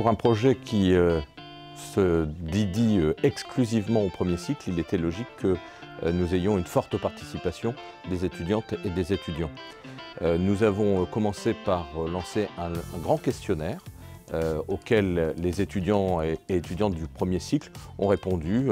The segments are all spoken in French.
un projet qui se dédie exclusivement au premier cycle, il était logique que nous ayons une forte participation des étudiantes et des étudiants. Nous avons commencé par lancer un grand questionnaire auquel les étudiants et étudiantes du premier cycle ont répondu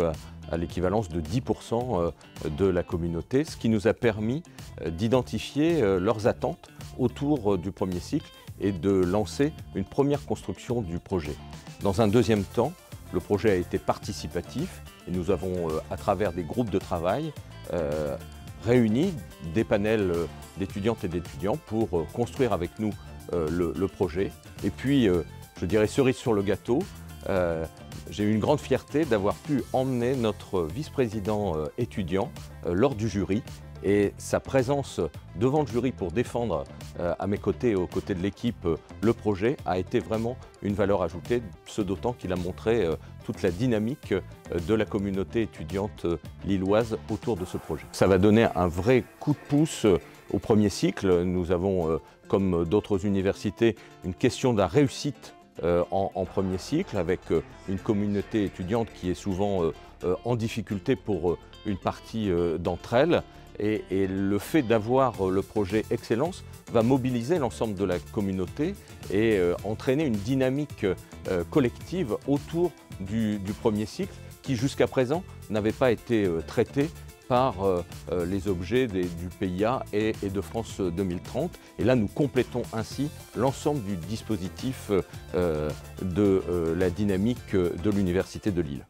à l'équivalence de 10% de la communauté, ce qui nous a permis d'identifier leurs attentes autour du premier cycle et de lancer une première construction du projet. Dans un deuxième temps, le projet a été participatif et nous avons, à travers des groupes de travail, réuni des panels d'étudiantes et d'étudiants pour construire avec nous le projet. Et puis, je dirais cerise sur le gâteau, j'ai eu une grande fierté d'avoir pu emmener notre vice-président étudiant lors du jury. Et sa présence devant le jury pour défendre à mes côtés et aux côtés de l'équipe le projet a été vraiment une valeur ajoutée, ce d'autant qu'il a montré toute la dynamique de la communauté étudiante lilloise autour de ce projet. Ça va donner un vrai coup de pouce au premier cycle. Nous avons, comme d'autres universités, une question de la réussite en premier cycle, avec une communauté étudiante qui est souvent en difficulté pour une partie d'entre elles. Et le fait d'avoir le projet Excellence va mobiliser l'ensemble de la communauté et entraîner une dynamique collective autour du premier cycle qui jusqu'à présent n'avait pas été traité par les objets du PIA et de France 2030. Et là, nous complétons ainsi l'ensemble du dispositif de la dynamique de l'Université de Lille.